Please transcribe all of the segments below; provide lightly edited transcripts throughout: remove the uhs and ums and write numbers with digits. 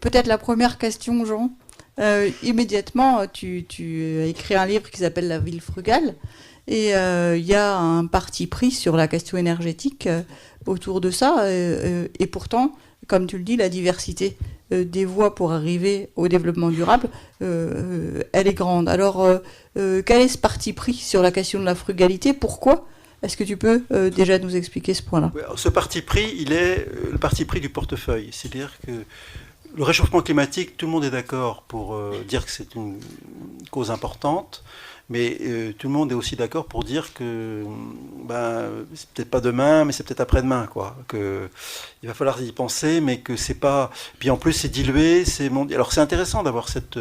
peut-être la première question, Jean. Immédiatement, tu as écrit un livre qui s'appelle La ville frugale. Et il y a un parti pris sur la question énergétique autour de ça. Et pourtant, comme tu le dis, la diversité des voies pour arriver au développement durable, elle est grande. Alors, quel est ce parti pris sur la question de la frugalité? Pourquoi? Est-ce que tu peux déjà nous expliquer ce point-là? Oui, ce parti pris, il est le parti pris du portefeuille. C'est-à-dire que le réchauffement climatique, tout le monde est d'accord pour dire que c'est une cause importante, mais tout le monde est aussi d'accord pour dire que c'est peut-être pas demain, mais c'est peut-être après-demain, quoi. Que il va falloir y penser, mais que c'est pas. Puis en plus, c'est dilué, c'est mondial. Alors c'est intéressant d'avoir cette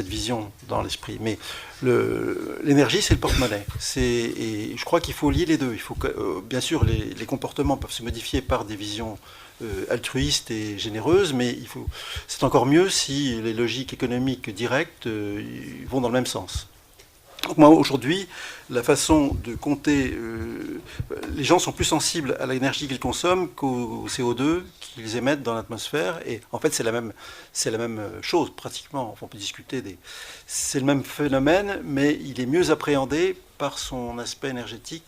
vision dans l'esprit, mais l'énergie, c'est le porte-monnaie. Et je crois qu'il faut lier les deux. Il faut que, bien sûr, les comportements peuvent se modifier par des visions altruistes et généreuses, mais c'est encore mieux si les logiques économiques directes vont dans le même sens. Donc moi, aujourd'hui, la façon de compter, les gens sont plus sensibles à l'énergie qu'ils consomment qu'au CO2 qu'ils émettent dans l'atmosphère, et en fait c'est la même chose pratiquement. Enfin, on peut discuter c'est le même phénomène, mais il est mieux appréhendé par son aspect énergétique,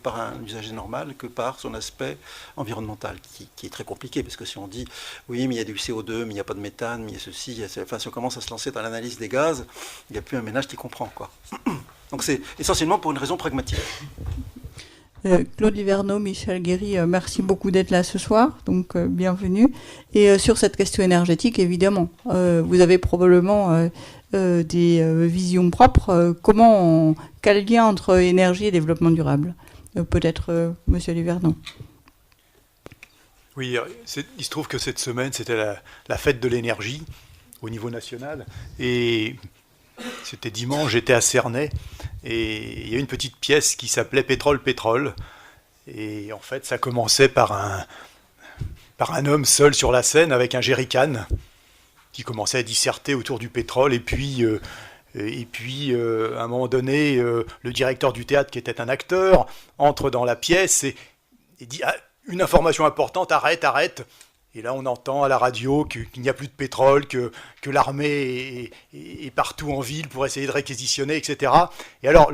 par un usager normal, que par son aspect environnemental, qui est très compliqué, parce que si on dit oui, mais il y a du CO2, mais il n'y a pas de méthane, mais il y a ceci, si on commence à se lancer dans l'analyse des gaz, il n'y a plus un ménage qui comprend, quoi. Donc c'est essentiellement pour une raison pragmatique. Claude Liverneau, Michel Guéry, merci beaucoup d'être là ce soir, donc bienvenue. Et sur cette question énergétique, évidemment, vous avez probablement des visions propres. Quel lien entre énergie et développement durable? Peut-être Monsieur Liverneau. Oui, il se trouve que cette semaine, c'était la fête de l'énergie au niveau national. Et c'était dimanche, j'étais à Cernay. Et il y a une petite pièce qui s'appelait Pétrole, Pétrole. Et en fait, ça commençait par un homme seul sur la scène avec un jerrycan qui commençait à disserter autour du pétrole. Et puis, à un moment donné, le directeur du théâtre, qui était un acteur, entre dans la pièce et dit une information importante, arrête. Et là, on entend à la radio qu'il n'y a plus de pétrole, que l'armée est partout en ville pour essayer de réquisitionner, etc. Et alors,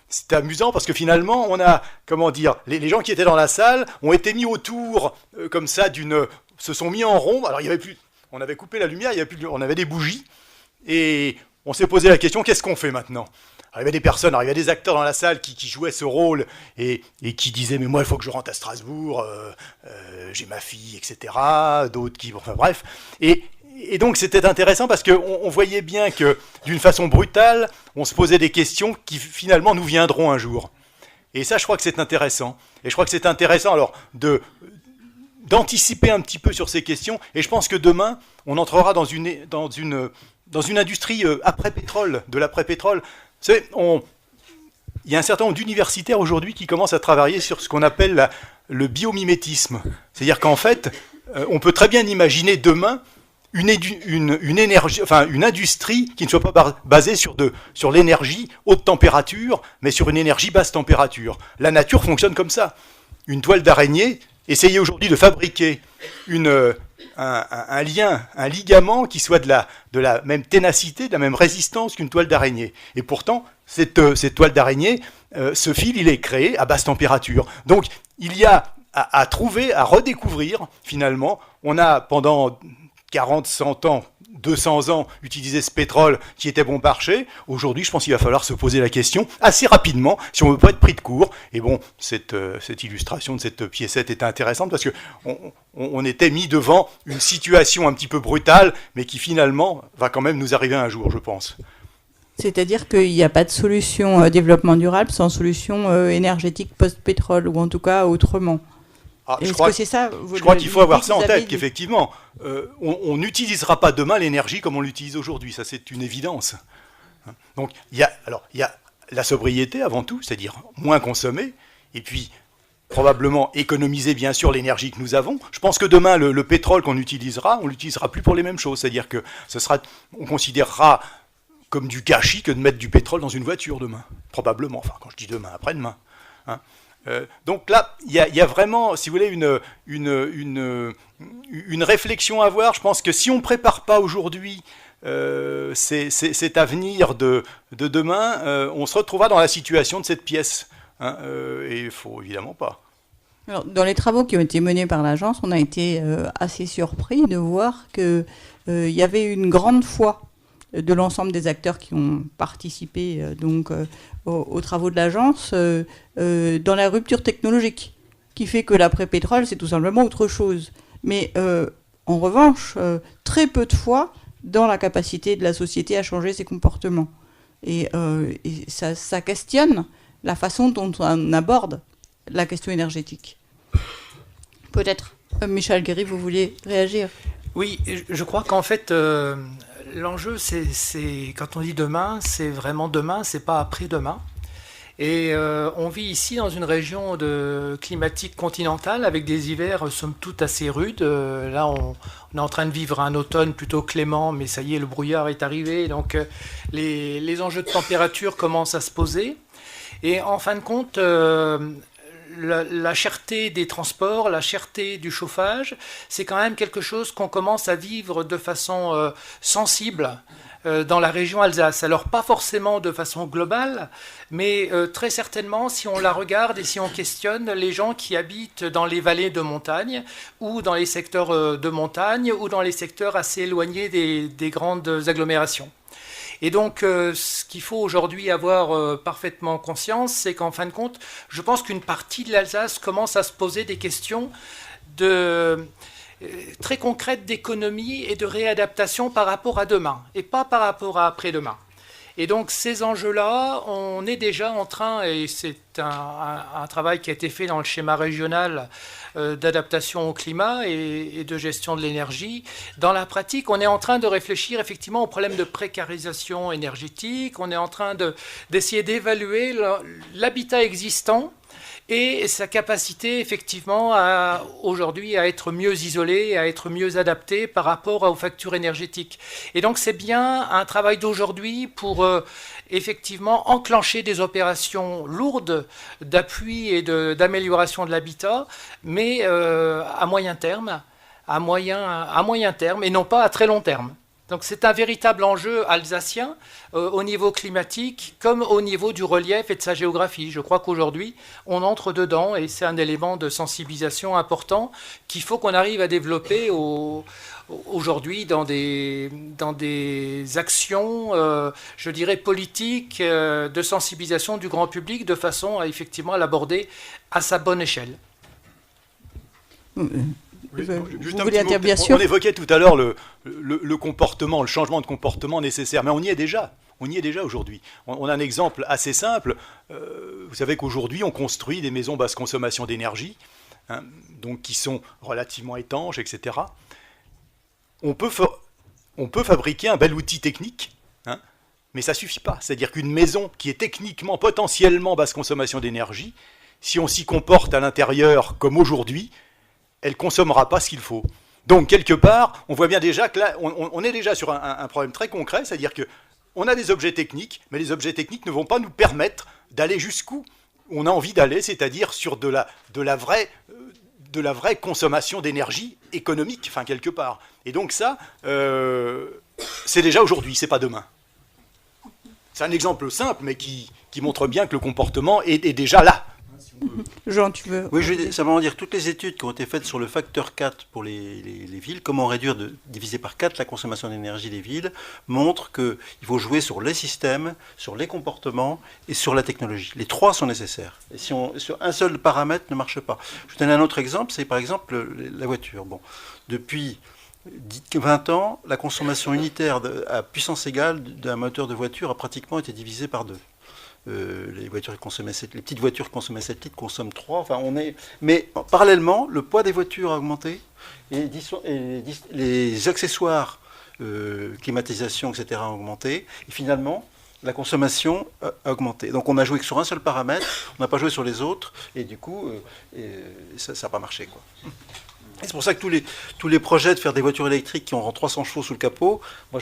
c'est amusant parce que finalement, on a, les gens qui étaient dans la salle ont été mis autour, comme ça, se sont mis en rond. Alors, il y avait plus, on avait coupé la lumière, on avait des bougies, et on s'est posé la question, qu'est-ce qu'on fait maintenant? Il y avait des personnes, il y avait des acteurs dans la salle qui jouaient ce rôle et qui disaient « mais moi, il faut que je rentre à Strasbourg, j'ai ma fille, etc. » D'autres enfin bref. Et donc, c'était intéressant parce qu'on voyait bien que, d'une façon brutale, on se posait des questions qui, finalement, nous viendront un jour. Et ça, je crois que c'est intéressant. Et je crois que c'est intéressant, alors, d'anticiper un petit peu sur ces questions. Et je pense que demain, on entrera dans une industrie après-pétrole, de l'après-pétrole. Il y a un certain nombre d'universitaires aujourd'hui qui commencent à travailler sur ce qu'on appelle le biomimétisme. C'est-à-dire qu'en fait, on peut très bien imaginer demain une industrie qui ne soit pas basée sur l'énergie haute température, mais sur une énergie basse température. La nature fonctionne comme ça. Une toile d'araignée, essayez aujourd'hui de fabriquer un ligament qui soit de la même ténacité, de la même résistance qu'une toile d'araignée. Et pourtant, cette toile d'araignée, ce fil, il est créé à basse température. Donc, il y a à trouver, à redécouvrir, finalement. On a, pendant 40, 100 ans, 200 ans, utilisé ce pétrole qui était bon marché. Aujourd'hui, je pense qu'il va falloir se poser la question assez rapidement si on ne veut pas être pris de court. Et bon, cette illustration de cette piécette était intéressante parce qu'on était mis devant une situation un petit peu brutale, mais qui finalement va quand même nous arriver un jour, je pense. C'est-à-dire qu'il n'y a pas de solution développement durable sans solution énergétique post-pétrole, ou en tout cas autrement. Je crois qu'il faut avoir ça en tête, qu'effectivement, on n'utilisera pas demain l'énergie comme on l'utilise aujourd'hui, ça c'est une évidence. Donc il y a la sobriété avant tout, c'est-à-dire moins consommer, et puis probablement économiser bien sûr l'énergie que nous avons. Je pense que demain le pétrole qu'on utilisera, on l'utilisera plus pour les mêmes choses, c'est-à-dire que on considérera comme du gâchis que de mettre du pétrole dans une voiture demain, probablement, enfin quand je dis demain, après-demain. Donc là, il y a vraiment, si vous voulez, une réflexion à avoir. Je pense que si on ne prépare pas aujourd'hui cet avenir de demain, on se retrouvera dans la situation de cette pièce. Hein, et il ne faut évidemment pas. Alors, dans les travaux qui ont été menés par l'agence, on a été assez surpris de voir qu'il y avait une grande foi de l'ensemble des acteurs qui ont participé aux travaux de l'agence dans la rupture technologique, qui fait que l'après-pétrole, c'est tout simplement autre chose. Mais en revanche, très peu de foi dans la capacité de la société à changer ses comportements. Et ça questionne la façon dont on aborde la question énergétique. Peut-être, Michel Guéry, vous vouliez réagir? Oui, je crois qu'en fait, l'enjeu, c'est quand on dit demain, c'est vraiment demain, c'est pas après-demain. Et on vit ici dans une région climatique continentale avec des hivers somme toute assez rudes. Là, on est en train de vivre un automne plutôt clément, mais ça y est, le brouillard est arrivé. Donc les enjeux de température commencent à se poser. Et en fin de compte, la cherté des transports, la cherté du chauffage, c'est quand même quelque chose qu'on commence à vivre de façon sensible dans la région Alsace. Alors pas forcément de façon globale, mais très certainement si on la regarde et si on questionne les gens qui habitent dans les vallées de montagne ou dans les secteurs de montagne ou dans les secteurs assez éloignés des grandes agglomérations. Et donc, ce qu'il faut aujourd'hui avoir parfaitement conscience, c'est qu'en fin de compte, je pense qu'une partie de l'Alsace commence à se poser des questions très concrètes d'économie et de réadaptation par rapport à demain, et pas par rapport à après-demain. Et donc, ces enjeux-là, on est déjà en train, et c'est un travail qui a été fait dans le schéma régional d'adaptation au climat et de gestion de l'énergie. Dans la pratique, on est en train de réfléchir effectivement au problème de précarisation énergétique, on est en train d'essayer d'évaluer l'habitat existant et sa capacité effectivement aujourd'hui à être mieux isolé, à être mieux adapté par rapport aux factures énergétiques. Et donc c'est bien un travail d'aujourd'hui pour effectivement enclencher des opérations lourdes d'appui et d'amélioration de l'habitat, mais à moyen terme, et non pas à très long terme. Donc c'est un véritable enjeu alsacien au niveau climatique comme au niveau du relief et de sa géographie. Je crois qu'aujourd'hui, on entre dedans et c'est un élément de sensibilisation important qu'il faut qu'on arrive à développer aujourd'hui dans des actions, je dirais, politiques de sensibilisation du grand public de façon à effectivement à l'aborder à sa bonne échelle. Oui, vous voulez dire, bien sûr. On évoquait tout à l'heure le comportement, le changement de comportement nécessaire, mais on y est déjà. On y est déjà aujourd'hui. On a un exemple assez simple. Vous savez qu'aujourd'hui, on construit des maisons basse consommation d'énergie, hein, donc qui sont relativement étanches, etc. On peut fabriquer un bel outil technique, hein, mais ça ne suffit pas. C'est-à-dire qu'une maison qui est techniquement, potentiellement basse consommation d'énergie, si on s'y comporte à l'intérieur comme aujourd'hui, elle ne consommera pas ce qu'il faut. Donc, quelque part, on voit bien déjà que là, on est déjà sur un problème très concret, c'est-à-dire qu'on a des objets techniques, mais les objets techniques ne vont pas nous permettre d'aller jusqu'où on a envie d'aller, c'est-à-dire sur de la vraie consommation d'énergie économique, enfin, quelque part. Et donc ça, c'est déjà aujourd'hui, c'est pas demain. C'est un exemple simple, mais qui montre bien que le comportement est déjà là. Jean, tu veux... Oui, je vais simplement dire, toutes les études qui ont été faites sur le facteur 4 pour les villes, comment réduire, diviser par 4 la consommation d'énergie des villes, montrent qu'il faut jouer sur les systèmes, sur les comportements et sur la technologie. Les trois sont nécessaires. Et sur un seul paramètre ne marche pas. Je vais donner un autre exemple, c'est par exemple la voiture. Bon, depuis 20 ans, la consommation unitaire à puissance égale d'un moteur de voiture a pratiquement été divisée par 2. Les petites voitures qui consommaient 7 litres consomment 3. Enfin, mais parallèlement, le poids des voitures a augmenté et les accessoires, climatisation, etc. ont augmenté. Et finalement, la consommation a augmenté. Donc on a joué que sur un seul paramètre, on n'a pas joué sur les autres, et du coup, ça n'a pas marché, quoi. Et c'est pour ça que tous les projets de faire des voitures électriques qui auront 300 chevaux sous le capot, moi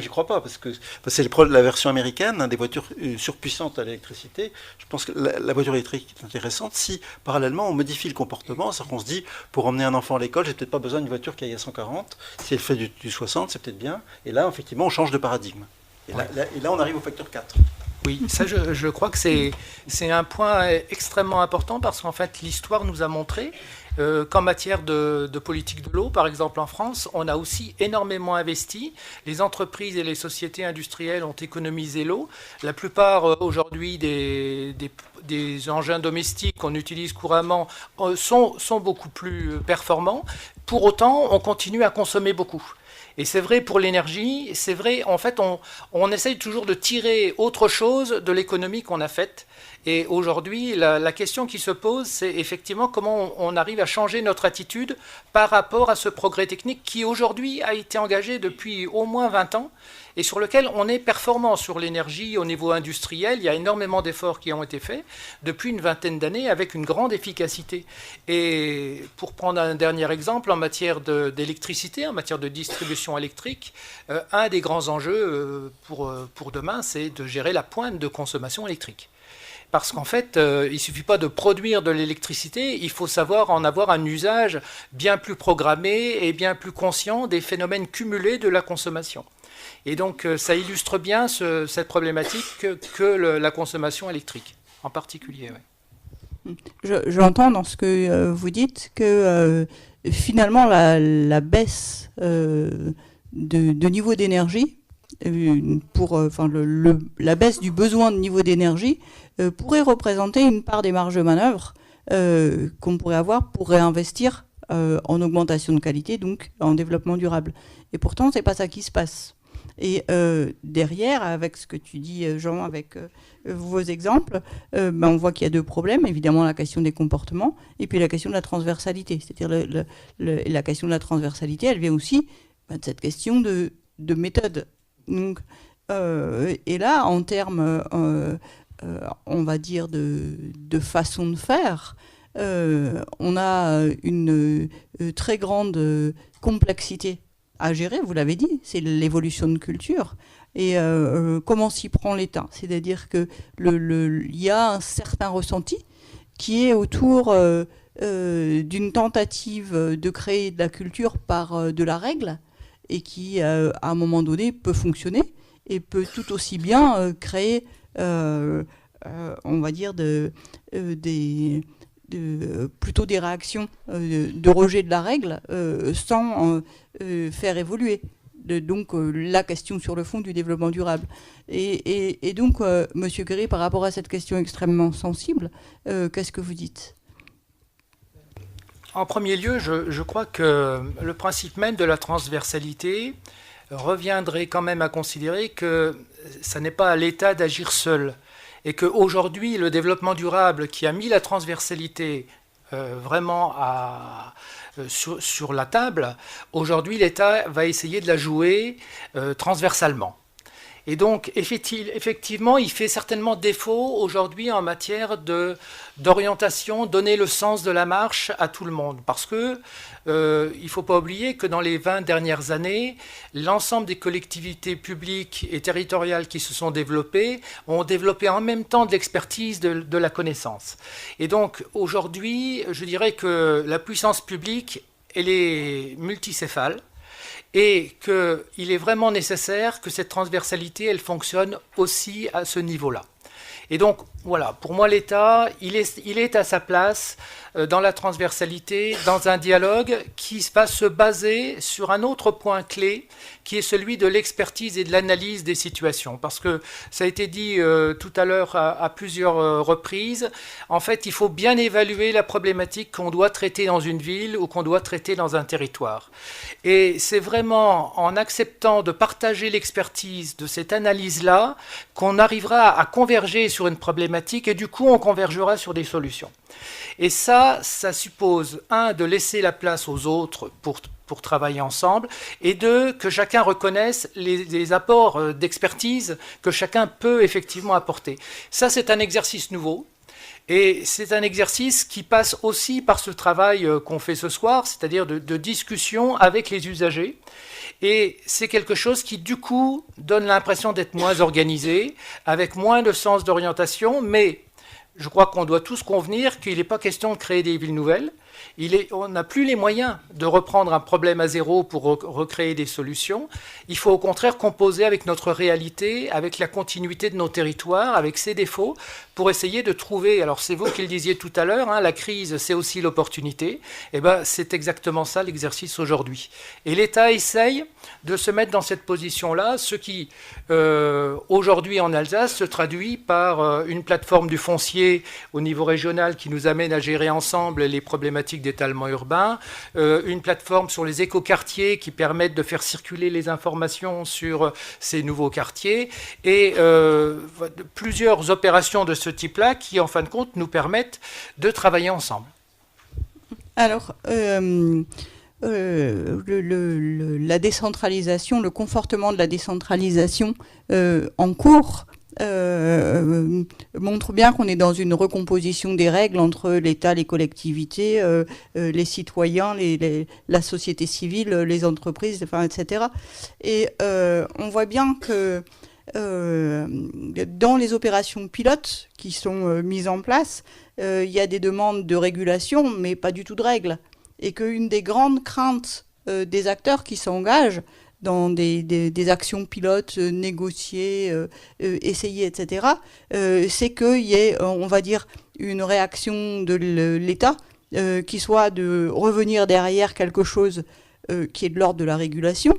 j'y crois pas, parce que c'est la version américaine, hein, des voitures surpuissantes à l'électricité. Je pense que la voiture électrique est intéressante si parallèlement on modifie le comportement, c'est-à-dire qu'on se dit, pour emmener un enfant à l'école, j'ai peut-être pas besoin d'une voiture qui aille à 140, si elle fait du 60, c'est peut-être bien, et là effectivement on change de paradigme. Et là on arrive au facteur 4. Oui, ça je crois que c'est un point extrêmement important parce qu'en fait l'histoire nous a montré qu'en matière de politique de l'eau, par exemple en France, on a aussi énormément investi. Les entreprises et les sociétés industrielles ont économisé l'eau. La plupart aujourd'hui des engins domestiques qu'on utilise couramment sont beaucoup plus performants. Pour autant, on continue à consommer beaucoup. Et c'est vrai pour l'énergie, c'est vrai, en fait, on essaye toujours de tirer autre chose de l'économie qu'on a faite. Et aujourd'hui, la question qui se pose, c'est effectivement comment on arrive à changer notre attitude par rapport à ce progrès technique qui aujourd'hui a été engagé depuis au moins 20 ans et sur lequel on est performant sur l'énergie au niveau industriel. Il y a énormément d'efforts qui ont été faits depuis une vingtaine d'années avec une grande efficacité. Et pour prendre un dernier exemple, en matière d'électricité, en matière de distribution électrique, un des grands enjeux pour demain, c'est de gérer la pointe de consommation électrique. Parce qu'en fait, il ne suffit pas de produire de l'électricité, il faut savoir en avoir un usage bien plus programmé et bien plus conscient des phénomènes cumulés de la consommation. Et donc, ça illustre bien cette problématique que la consommation électrique, en particulier. Ouais. J'entends dans ce que vous dites que finalement, la baisse de niveau d'énergie, la baisse du besoin de niveau d'énergie pourrait représenter une part des marges de manœuvre qu'on pourrait avoir pour réinvestir en augmentation de qualité, donc en développement durable. Et pourtant, c'est pas ça qui se passe. Et derrière, avec ce que tu dis, Jean, avec vos exemples, on voit qu'il y a deux problèmes. Évidemment, la question des comportements et puis la question de la transversalité. C'est-à-dire la question de la transversalité, elle vient aussi de cette question de méthode. Donc, et là, en termes, on va dire, de façon de faire, on a une très grande complexité à gérer, vous l'avez dit, c'est l'évolution de culture. Et comment s'y prend l'État ? C'est-à-dire qu'il y a un certain ressenti qui est autour d'une tentative de créer de la culture par de la règle, et qui, à un moment donné, peut fonctionner et peut tout aussi bien créer, on va dire, plutôt des réactions de rejet de la règle sans faire évoluer. Donc, la question sur le fond du développement durable. Et donc, Monsieur Guéry, par rapport à cette question extrêmement sensible, qu'est-ce que vous dites ? En premier lieu, je crois que le principe même de la transversalité reviendrait quand même à considérer que ça n'est pas à l'État d'agir seul et qu'aujourd'hui, le développement durable qui a mis la transversalité vraiment sur la table, aujourd'hui, l'État va essayer de la jouer transversalement. Et donc, effectivement, il fait certainement défaut aujourd'hui en matière d'orientation, donner le sens de la marche à tout le monde. Parce que il ne faut pas oublier que dans les 20 dernières années, l'ensemble des collectivités publiques et territoriales qui se sont développées ont développé en même temps de l'expertise, de la connaissance. Et donc, aujourd'hui, je dirais que la puissance publique, elle est multicéphale. Et qu'il est vraiment nécessaire que cette transversalité, elle fonctionne aussi à ce niveau-là. Et donc, voilà, pour moi, l'État, il est à sa place dans la transversalité, dans un dialogue qui va se baser sur un autre point clé, qui est celui de l'expertise et de l'analyse des situations. Parce que ça a été dit tout à l'heure à plusieurs reprises, en fait, il faut bien évaluer la problématique qu'on doit traiter dans une ville ou qu'on doit traiter dans un territoire. Et c'est vraiment en acceptant de partager l'expertise de cette analyse-là qu'on arrivera à converger sur une problématique et du coup, on convergera sur des solutions. Et ça suppose, de laisser la place aux autres pour travailler ensemble, et que chacun reconnaisse les apports d'expertise que chacun peut effectivement apporter. Ça, c'est un exercice nouveau. Et c'est un exercice qui passe aussi par ce travail qu'on fait ce soir, c'est-à-dire de discussion avec les usagers. Et c'est quelque chose qui, du coup, donne l'impression d'être moins organisé, avec moins de sens d'orientation, mais je crois qu'on doit tous convenir qu'il n'est pas question de créer des villes nouvelles. On n'a plus les moyens de reprendre un problème à zéro pour recréer des solutions. Il faut au contraire composer avec notre réalité, avec la continuité de nos territoires, avec ses défauts, pour essayer de trouver, alors c'est vous qui le disiez tout à l'heure, hein, la crise c'est aussi l'opportunité, et ben c'est exactement ça l'exercice aujourd'hui. Et l'État essaye de se mettre dans cette position-là, ce qui aujourd'hui en Alsace se traduit par une plateforme du foncier au niveau régional qui nous amène à gérer ensemble les problématiques d'étalement urbain, une plateforme sur les écoquartiers qui permettent de faire circuler les informations sur ces nouveaux quartiers, et plusieurs opérations de ce type-là qui, en fin de compte, nous permettent de travailler ensemble. Alors, la décentralisation, le confortement de la décentralisation en cours montre bien qu'on est dans une recomposition des règles entre l'État, les collectivités, les citoyens, la société civile, les entreprises, enfin, etc. Et on voit bien que dans les opérations pilotes qui sont mises en place, il y a des demandes de régulation, mais pas du tout de règles. Et qu'une des grandes craintes des acteurs qui s'engagent dans des actions pilotes, négociées, essayées, etc., c'est qu'il y ait, on va dire, une réaction de l'État qui soit de revenir derrière quelque chose qui est de l'ordre de la régulation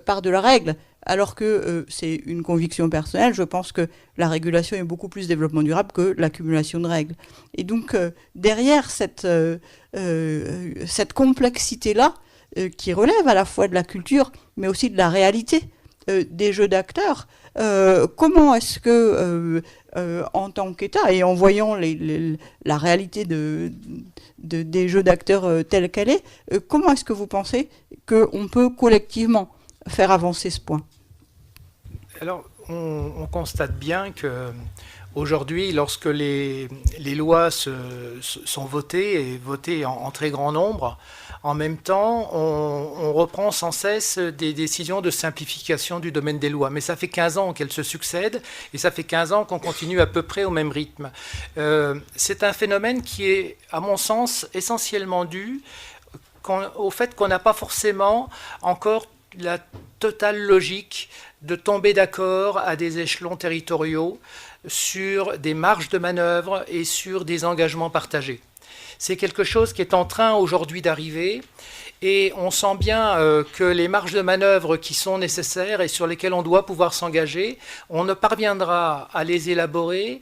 par de la règle. Alors que c'est une conviction personnelle, je pense que la régulation est beaucoup plus développement durable que l'accumulation de règles. Et donc, derrière cette complexité-là, qui relève à la fois de la culture, mais aussi de la réalité des jeux d'acteurs, comment est-ce que, en tant qu'État, et en voyant la réalité des jeux d'acteurs telle qu'elle est, comment est-ce que vous pensez qu'on peut collectivement faire avancer ce point ? Alors, on constate bien que aujourd'hui, lorsque les lois sont votées, et votées en très grand nombre, en même temps, on reprend sans cesse des décisions de simplification du domaine des lois. Mais ça fait 15 ans qu'elles se succèdent, et ça fait 15 ans qu'on continue à peu près au même rythme. C'est un phénomène qui est, à mon sens, essentiellement dû au fait qu'on n'a pas forcément encore la totale logique de tomber d'accord à des échelons territoriaux sur des marges de manœuvre et sur des engagements partagés. C'est quelque chose qui est en train aujourd'hui d'arriver, et on sent bien que les marges de manœuvre qui sont nécessaires et sur lesquelles on doit pouvoir s'engager, on ne parviendra à les élaborer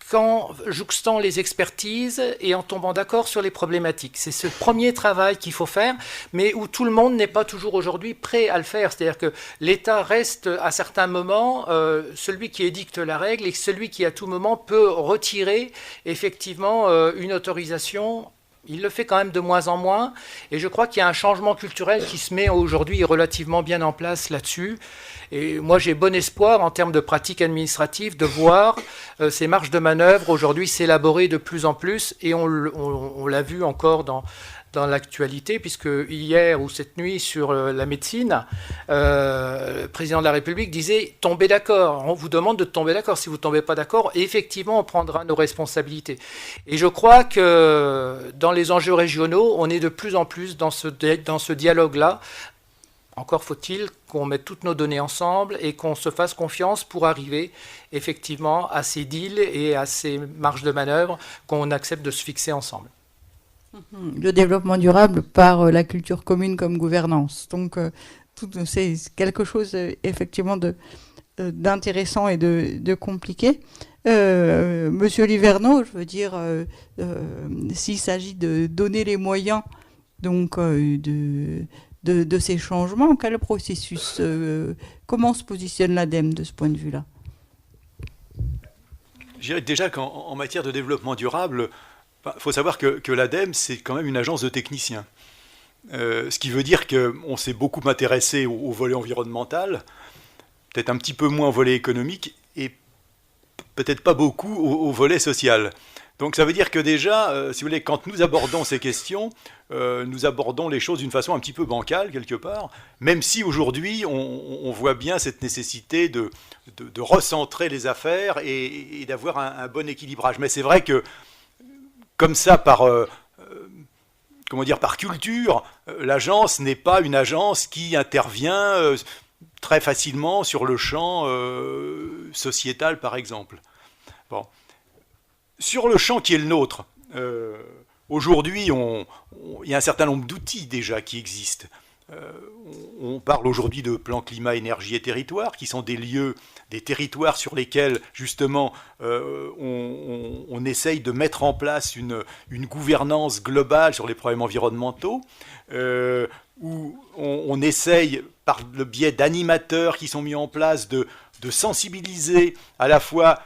qu'en jouxtant les expertises et en tombant d'accord sur les problématiques. C'est ce premier travail qu'il faut faire, mais où tout le monde n'est pas toujours aujourd'hui prêt à le faire. C'est-à-dire que l'État reste à certains moments celui qui édicte la règle et celui qui à tout moment peut retirer effectivement une autorisation. Il le fait quand même de moins en moins, et je crois qu'il y a un changement culturel qui se met aujourd'hui relativement bien en place là-dessus. Et moi, j'ai bon espoir en termes de pratiques administratives de voir ces marges de manœuvre aujourd'hui s'élaborer de plus en plus, et on l'a vu encore dans l'actualité, puisque hier ou cette nuit sur la médecine, le président de la République disait « tombez d'accord, on vous demande de tomber d'accord, si vous ne tombez pas d'accord, effectivement on prendra nos responsabilités ». Et je crois que dans les enjeux régionaux, on est de plus en plus dans ce dialogue-là. Encore faut-il qu'on mette toutes nos données ensemble et qu'on se fasse confiance pour arriver effectivement à ces deals et à ces marges de manœuvre qu'on accepte de se fixer ensemble. Le développement durable par la culture commune comme gouvernance. Donc, c'est quelque chose effectivement d'intéressant et de compliqué. Monsieur Liverneau, je veux dire, s'il s'agit de donner les moyens donc, de ces changements, quel processus, comment se positionne l'ADEME de ce point de vue-là ? Je dirais déjà qu'en matière de développement durable, il faut savoir que l'ADEME, c'est quand même une agence de techniciens. Ce qui veut dire qu'on s'est beaucoup intéressé au volet environnemental, peut-être un petit peu moins au volet économique, et peut-être pas beaucoup au volet social. Donc ça veut dire que déjà, si vous voulez, quand nous abordons ces questions, nous abordons les choses d'une façon un petit peu bancale, quelque part, même si aujourd'hui, on voit bien cette nécessité de recentrer les affaires et d'avoir un bon équilibrage. Mais c'est vrai que, comme ça, par culture, l'agence n'est pas une agence qui intervient très facilement sur le champ sociétal, par exemple. Bon. Sur le champ qui est le nôtre, aujourd'hui, il y a un certain nombre d'outils déjà qui existent. On parle aujourd'hui de plans climat, énergie et territoire, qui sont des lieux, des territoires sur lesquels, justement, on essaye de mettre en place une gouvernance globale sur les problèmes environnementaux, où on essaye, par le biais d'animateurs qui sont mis en place, de sensibiliser à la fois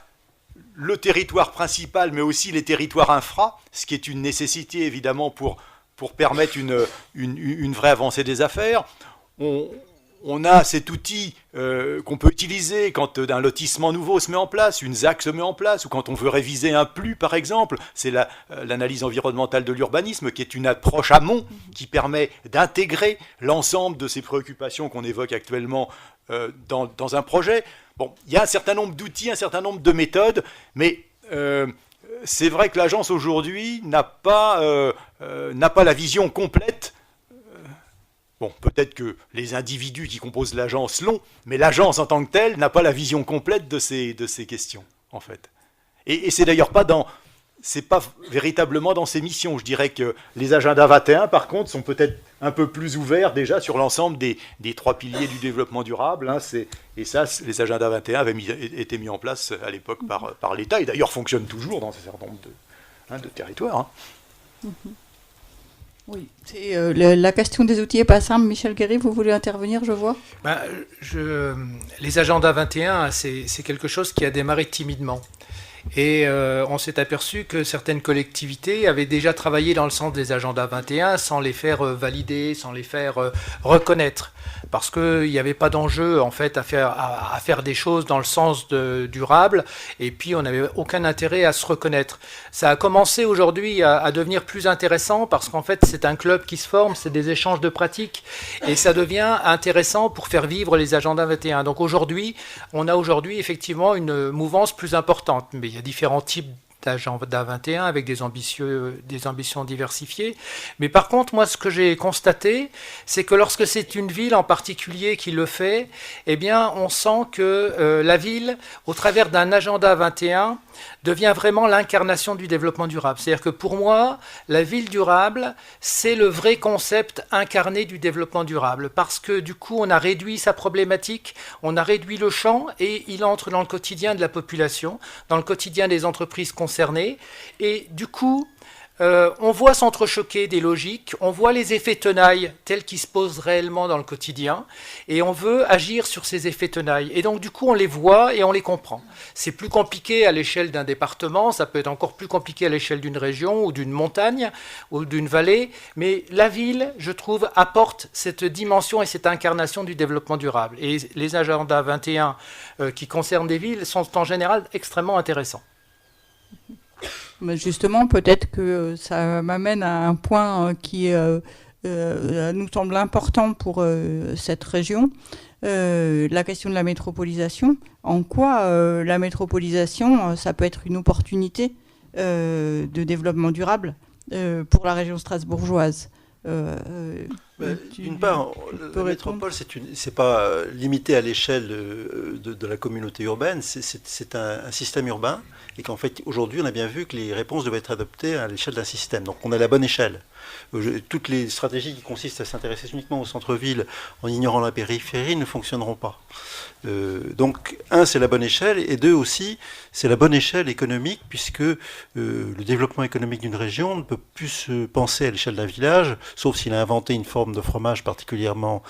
le territoire principal, mais aussi les territoires infra, ce qui est une nécessité évidemment pour permettre une vraie avancée des affaires. On a cet outil qu'on peut utiliser quand un lotissement nouveau se met en place, une ZAC se met en place, ou quand on veut réviser un PLU par exemple. C'est l'analyse environnementale de l'urbanisme, qui est une approche amont qui permet d'intégrer l'ensemble de ces préoccupations qu'on évoque actuellement dans un projet. Bon, il y a un certain nombre d'outils, un certain nombre de méthodes, mais c'est vrai que l'agence aujourd'hui n'a pas la vision complète. Bon, peut-être que les individus qui composent l'agence l'ont, mais l'agence en tant que telle n'a pas la vision complète de ces questions, en fait. Et c'est d'ailleurs c'est pas véritablement dans ses missions. Je dirais que les agendas 21, par contre, sont peut-être un peu plus ouverts déjà sur l'ensemble des 3 piliers du développement durable. Hein. Et ça, les agendas 21 avaient été mis en place à l'époque par l'État, et d'ailleurs fonctionnent toujours dans un certain nombre de territoires. Hein. Oui, la question des outils n'est pas simple. Michel Guéry, vous voulez intervenir, je vois. Les agendas 21, c'est quelque chose qui a démarré timidement. Et on s'est aperçu que certaines collectivités avaient déjà travaillé dans le sens des agendas 21 sans les faire valider, sans les faire reconnaître. Parce qu'il n'y avait pas d'enjeu en fait à faire des choses dans le sens durable, et puis on n'avait aucun intérêt à se reconnaître. Ça a commencé aujourd'hui à devenir plus intéressant parce qu'en fait c'est un club qui se forme, c'est des échanges de pratiques, et ça devient intéressant pour faire vivre les agendas 21. Donc aujourd'hui, on a effectivement une mouvance plus importante, mais il y a différents types d'agenda 21 avec des ambitions diversifiées. Mais par contre, moi, ce que j'ai constaté, c'est que lorsque c'est une ville en particulier qui le fait, eh bien, on sent que la ville, au travers d'un agenda 21, devient vraiment l'incarnation du développement durable. C'est-à-dire que pour moi, la ville durable, c'est le vrai concept incarné du développement durable, parce que du coup, on a réduit sa problématique, on a réduit le champ, et il entre dans le quotidien de la population, dans le quotidien des entreprises concernées, et du coup, on voit s'entrechoquer des logiques, on voit les effets tenailles tels qu'ils se posent réellement dans le quotidien, et on veut agir sur ces effets tenailles. Et donc du coup, on les voit et on les comprend. C'est plus compliqué à l'échelle d'un département, ça peut être encore plus compliqué à l'échelle d'une région ou d'une montagne ou d'une vallée, mais la ville, je trouve, apporte cette dimension et cette incarnation du développement durable. Et les agendas 21 qui concernent des villes sont en général extrêmement intéressants. Mais justement, peut-être que ça m'amène à un point qui nous semble important pour cette région, la question de la métropolisation. En quoi la métropolisation, ça peut être une opportunité de développement durable pour la région strasbourgeoise? D'une part, la métropole, c'est pas limité à l'échelle de la communauté urbaine, c'est un système urbain, et qu'en fait, aujourd'hui, on a bien vu que les réponses devaient être adoptées à l'échelle d'un système. Donc, on a la bonne échelle. Toutes les stratégies qui consistent à s'intéresser uniquement au centre-ville en ignorant la périphérie ne fonctionneront pas. Donc, un, c'est la bonne échelle, et deux aussi, c'est la bonne échelle économique, puisque le développement économique d'une région ne peut plus se penser à l'échelle d'un village, sauf s'il a inventé une forme de fromage particulièrement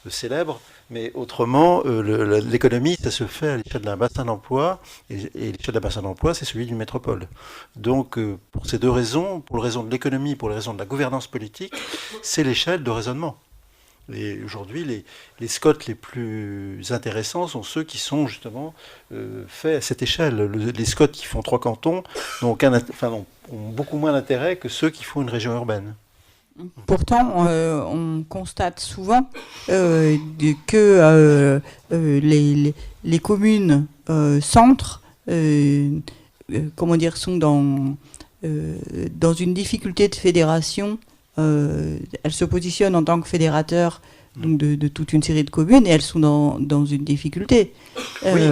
célèbre. Mais autrement, l'économie, ça se fait à l'échelle d'un bassin d'emploi, et l'échelle d'un bassin d'emploi, c'est celui d'une métropole. Donc, pour ces deux raisons, pour les raisons de l'économie, pour les raisons de la gouvernance politique, c'est l'échelle de raisonnement. Et aujourd'hui, les SCOT les plus intéressants sont ceux qui sont justement faits à cette échelle. Les SCOT qui font 3 cantons ont beaucoup moins d'intérêt que ceux qui font une région urbaine. Pourtant, on constate souvent que les communes centres sont dans une difficulté de fédération. Elles se positionnent en tant que fédérateurs donc de toute une série de communes et elles sont dans une difficulté. Oui.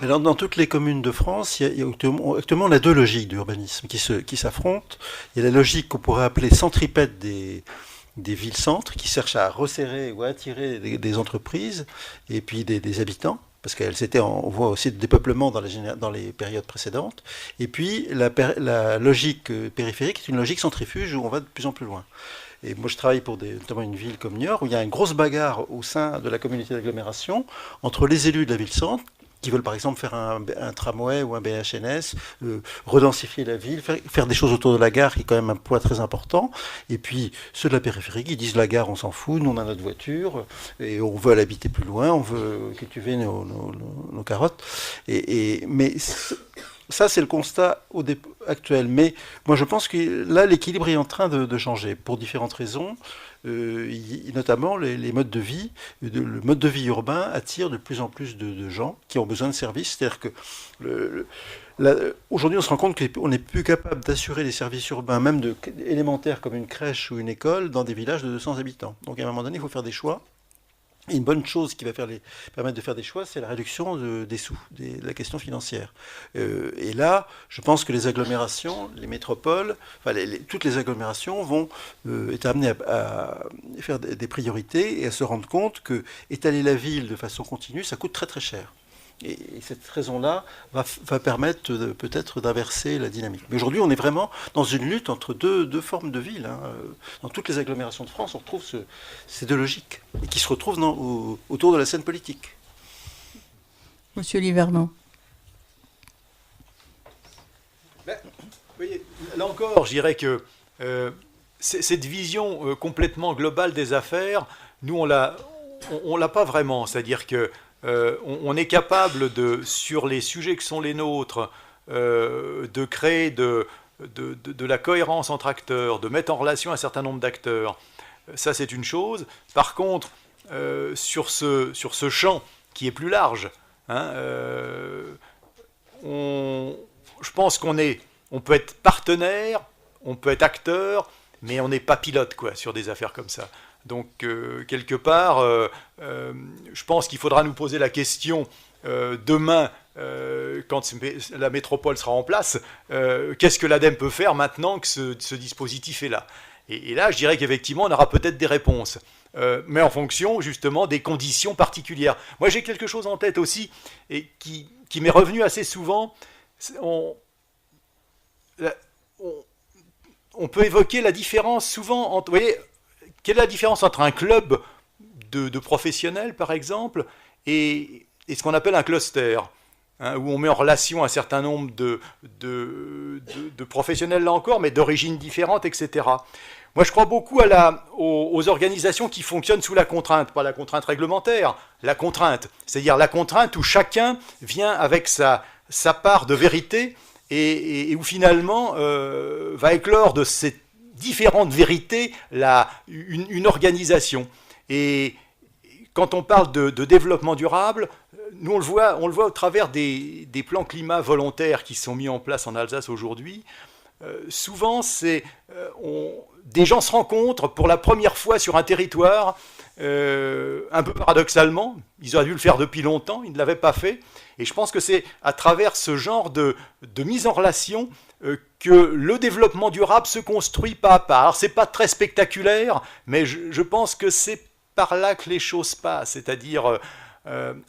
Dans toutes les communes de France, actuellement, on a 2 logiques d'urbanisme qui s'affrontent. Il y a la logique qu'on pourrait appeler centripète des villes-centres, qui cherchent à resserrer ou à attirer des entreprises et puis des habitants, parce on voit aussi le dépeuplement dans les périodes précédentes. Et puis la logique périphérique est une logique centrifuge où on va de plus en plus loin. Et moi, je travaille pour notamment une ville comme Niort, où il y a une grosse bagarre au sein de la communauté d'agglomération entre les élus de la ville-centre, qui veulent par exemple faire un tramway ou un BHNS, redensifier la ville, faire des choses autour de la gare qui est quand même un poids très important. Et puis ceux de la périphérie qui disent la gare on s'en fout, nous on a notre voiture et on veut l'habiter plus loin, on veut cultiver nos carottes. Mais ça c'est le constat actuel. Mais moi je pense que là l'équilibre est en train de changer pour différentes raisons. Notamment les modes de vie, le mode de vie urbain attire de plus en plus de gens qui ont besoin de services. C'est-à-dire que aujourd'hui, on se rend compte qu'on n'est plus capable d'assurer des services urbains, même élémentaires comme une crèche ou une école, dans des villages de 200 habitants. Donc à un moment donné, il faut faire des choix. Et une bonne chose qui va permettre de faire des choix, c'est la réduction des sous, de la question financière. Et là, je pense que les agglomérations, les métropoles, toutes les agglomérations vont être amenées à faire des priorités et à se rendre compte que étaler la ville de façon continue, ça coûte très très cher. Et cette raison-là va permettre peut-être d'inverser la dynamique. Mais aujourd'hui, on est vraiment dans une lutte entre deux formes de ville. Dans toutes les agglomérations de France, on retrouve ces 2 logiques, et qui se retrouvent autour de la scène politique. Monsieur Livernon. Vous voyez, là encore, je dirais que cette vision complètement globale des affaires, nous, on l'a pas vraiment. C'est-à-dire que on est capable sur les sujets qui sont les nôtres, de créer de la cohérence entre acteurs, de mettre en relation un certain nombre d'acteurs. Ça, c'est une chose. Par contre, sur ce champ qui est plus large, je pense on peut être partenaire, on peut être acteur, mais on n'est pas pilote sur des affaires comme ça. Donc, quelque part, je pense qu'il faudra nous poser la question demain, quand la métropole sera en place, qu'est-ce que l'ADEME peut faire maintenant que ce dispositif est là ? Et là, je dirais qu'effectivement, on aura peut-être des réponses, mais en fonction, justement, des conditions particulières. Moi, j'ai quelque chose en tête aussi, et qui m'est revenu assez souvent. On peut évoquer la différence souvent entre... Vous voyez, quelle est la différence entre un club de professionnels, par exemple, et ce qu'on appelle un cluster, où on met en relation un certain nombre de professionnels, là encore, mais d'origines différentes, etc. Moi, je crois beaucoup aux organisations qui fonctionnent sous la contrainte, pas la contrainte réglementaire, la contrainte, c'est-à-dire la contrainte où chacun vient avec sa part de vérité et où finalement va éclore de cette différentes vérités une organisation. Et quand on parle de développement durable, nous on le voit au travers des plans climat volontaires qui sont mis en place en Alsace aujourd'hui. Souvent, des gens se rencontrent pour la première fois sur un territoire, un peu paradoxalement. Ils auraient dû le faire depuis longtemps, ils ne l'avaient pas fait. Et je pense que c'est à travers ce genre de mise en relation que le développement durable se construit pas à pas. Alors, c'est pas très spectaculaire, mais je pense que c'est par là que les choses passent, c'est-à-dire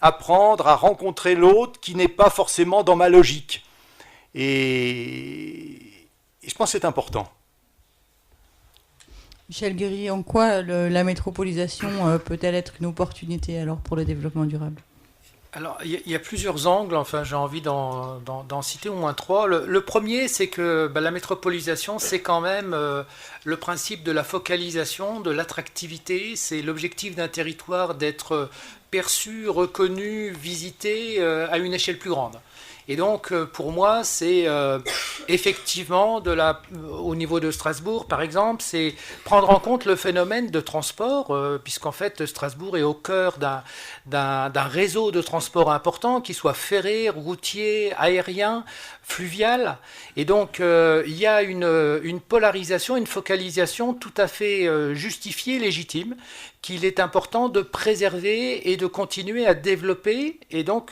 apprendre à rencontrer l'autre qui n'est pas forcément dans ma logique. Et je pense que c'est important. Michel Guéry, en quoi la métropolisation peut-elle être une opportunité alors pour le développement durable ? Alors, il y a plusieurs angles, enfin, j'ai envie d'en citer au moins trois. Le premier, c'est que la métropolisation, c'est quand même le principe de la focalisation, de l'attractivité. C'est l'objectif d'un territoire d'être perçu, reconnu, visité à une échelle plus grande. Et donc, pour moi, c'est effectivement, au niveau de Strasbourg, par exemple, c'est prendre en compte le phénomène de transport, puisqu'en fait, Strasbourg est au cœur d'un réseau de transport important, qu'il soit ferré, routier, aérien, fluvial. Et donc, il y a une polarisation, une focalisation tout à fait justifiée, légitime, qu'il est important de préserver et de continuer à développer. Et donc,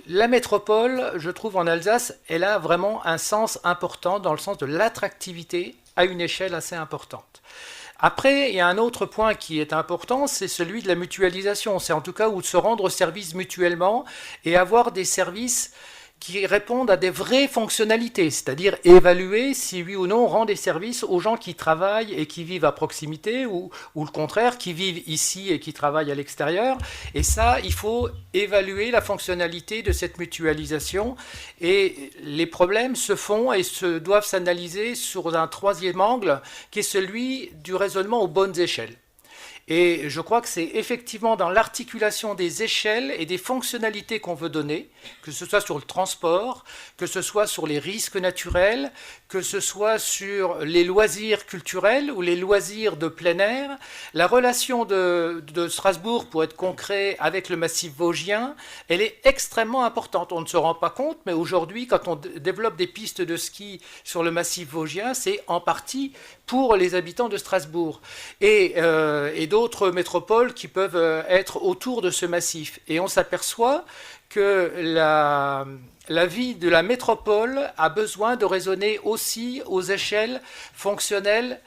la métropole, je trouve, en Alsace, elle a vraiment un sens important dans le sens de l'attractivité à une échelle assez importante. Après, il y a un autre point qui est important, c'est celui de la mutualisation. C'est en tout cas où de se rendre service mutuellement et avoir des services qui répondent à des vraies fonctionnalités, c'est-à-dire évaluer si oui ou non on rend des services aux gens qui travaillent et qui vivent à proximité ou le contraire, qui vivent ici et qui travaillent à l'extérieur. Et ça, il faut évaluer la fonctionnalité de cette mutualisation. Et les problèmes se font et doivent s'analyser sur un troisième angle qui est celui du raisonnement aux bonnes échelles. Et je crois que c'est effectivement dans l'articulation des échelles et des fonctionnalités qu'on veut donner, que ce soit sur le transport, que ce soit sur les risques naturels, que ce soit sur les loisirs culturels ou les loisirs de plein air. La relation de Strasbourg, pour être concret, avec le massif vosgien, elle est extrêmement importante. On ne se rend pas compte, mais aujourd'hui, quand on développe des pistes de ski sur le massif vosgien, c'est en partie pour les habitants de Strasbourg et d'autres métropoles qui peuvent être autour de ce massif. Et on s'aperçoit que la vie de la métropole a besoin de raisonner aussi aux échelles fonctionnelles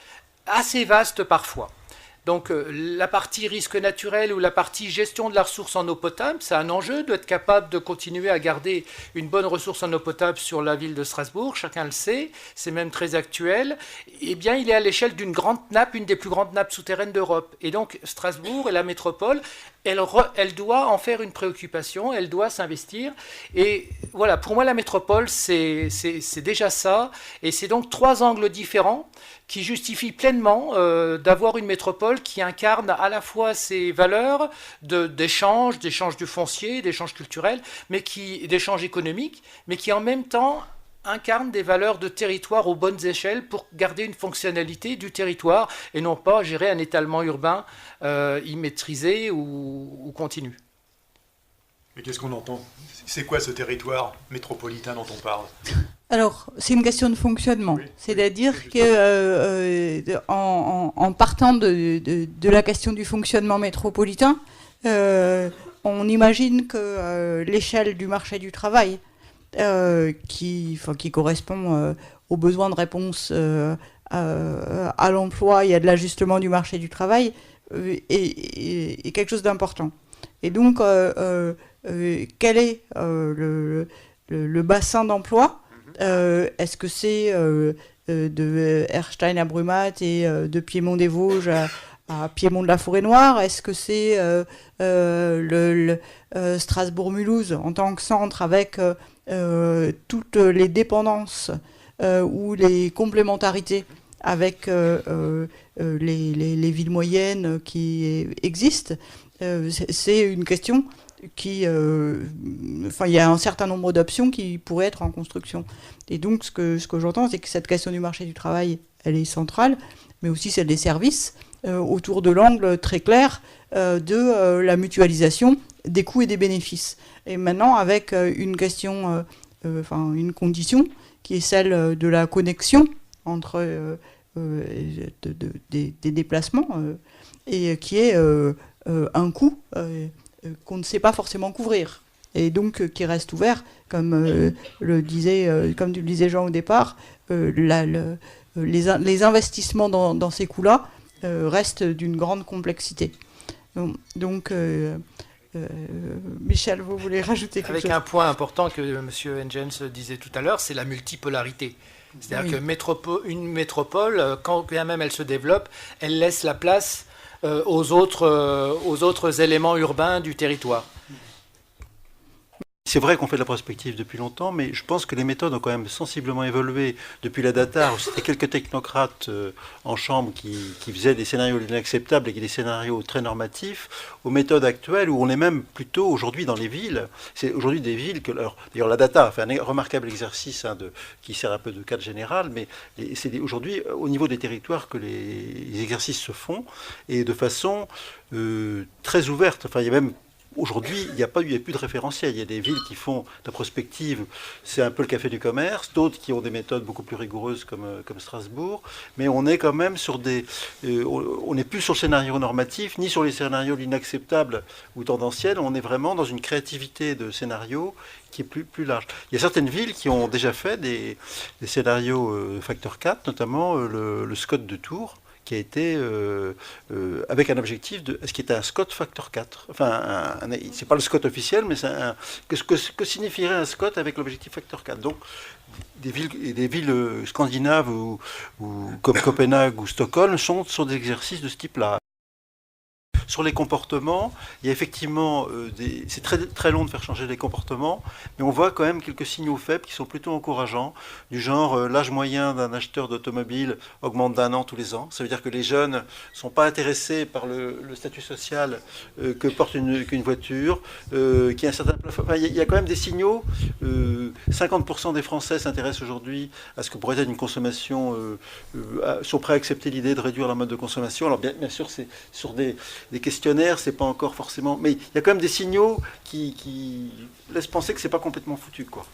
assez vastes parfois. Donc la partie risque naturel ou la partie gestion de la ressource en eau potable, c'est un enjeu d'être capable de continuer à garder une bonne ressource en eau potable sur la ville de Strasbourg, chacun le sait, c'est même très actuel. Eh bien, il est à l'échelle d'une grande nappe, une des plus grandes nappes souterraines d'Europe. Et donc Strasbourg et la métropole, elle doit en faire une préoccupation, elle doit s'investir. Et voilà, pour moi, la métropole, c'est déjà ça. Et c'est donc trois angles différents qui justifient pleinement d'avoir une métropole qui incarne à la fois ces valeurs d'échange du foncier, d'échange culturel, d'échange économique, mais qui en même temps incarne des valeurs de territoire aux bonnes échelles pour garder une fonctionnalité du territoire et non pas gérer un étalement urbain immaîtrisé ou continu. Mais qu'est-ce qu'on entend ? C'est quoi ce territoire métropolitain dont on parle ? Alors, c'est une question de fonctionnement. Oui, c'est-à-dire qu'en partant de la question du fonctionnement métropolitain, on imagine que l'échelle du marché du travail, qui correspond aux besoins de réponse à l'emploi et à de l'ajustement du marché du travail, est quelque chose d'important. Et donc, quel est le bassin d'emploi ? Est-ce que c'est de Erstein à Brumath et de Piémont-des-Vosges à Piémont de la Forêt-Noire? Est-ce que c'est Strasbourg-Mulhouse en tant que centre avec toutes les dépendances ou les complémentarités avec les villes moyennes qui existent? C'est une question il y a un certain nombre d'options qui pourraient être en construction. Et donc, ce que j'entends, c'est que cette question du marché du travail, elle est centrale, mais aussi celle des services, autour de l'angle très clair de la mutualisation des coûts et des bénéfices. Et maintenant, avec une question, une condition, qui est celle de la connexion entre des déplacements, et qui est un coût qu'on ne sait pas forcément couvrir, et donc qui reste ouvert, comme tu le disais Jean au départ, les investissements dans ces coûts-là restent d'une grande complexité. Donc, Michel, vous voulez rajouter quelque chose ? Avec un point important que M. Engens disait tout à l'heure, c'est la multipolarité. C'est-à-dire qu'une métropole, quand bien même elle se développe, elle laisse la place aux autres éléments urbains du territoire. c'est vrai qu'on fait de la prospective depuis longtemps, mais je pense que les méthodes ont quand même sensiblement évolué depuis la data, où c'était quelques technocrates en chambre qui faisaient des scénarios inacceptables et des scénarios très normatifs, aux méthodes actuelles où on est même plutôt aujourd'hui dans les villes. C'est aujourd'hui des villes que d'ailleurs la data a fait un remarquable exercice qui sert un peu de cadre général, mais c'est aujourd'hui au niveau des territoires que les exercices se font et de façon très ouverte. Enfin, il y a même aujourd'hui, il n'y a plus de référentiel. Il y a des villes qui font de la prospective, c'est un peu le café du commerce, d'autres qui ont des méthodes beaucoup plus rigoureuses comme Strasbourg, mais on est quand même sur on n'est plus sur le scénario normatif, ni sur les scénarios inacceptables ou tendanciels, on est vraiment dans une créativité de scénario qui est plus large. Il y a certaines villes qui ont déjà fait des scénarios facteur 4, notamment le SCOT de Tours, qui a été avec un objectif ce qui était un SCOT facteur 4. Enfin, c'est pas le SCOT officiel, mais que signifierait un SCOT avec l'objectif facteur 4. Donc, des villes scandinaves ou comme Copenhague ou Stockholm sont des exercices de ce type-là. Sur les comportements, il y a effectivement, c'est très, très long de faire changer les comportements, mais on voit quand même quelques signaux faibles qui sont plutôt encourageants, du genre l'âge moyen d'un acheteur d'automobile augmente d'1 an tous les ans. Ça veut dire que les jeunes ne sont pas intéressés par le statut social que porte qu'une voiture, qu'il y a un certain plafond. Enfin, il y a quand même des signaux. 50% des Français s'intéressent aujourd'hui à ce que pourrait être une consommation, sont prêts à accepter l'idée de réduire leur mode de consommation. Alors bien sûr, c'est sur des questionnaires, c'est pas encore forcément... Mais il y a quand même des signaux qui laissent penser que c'est pas complètement foutu, quoi.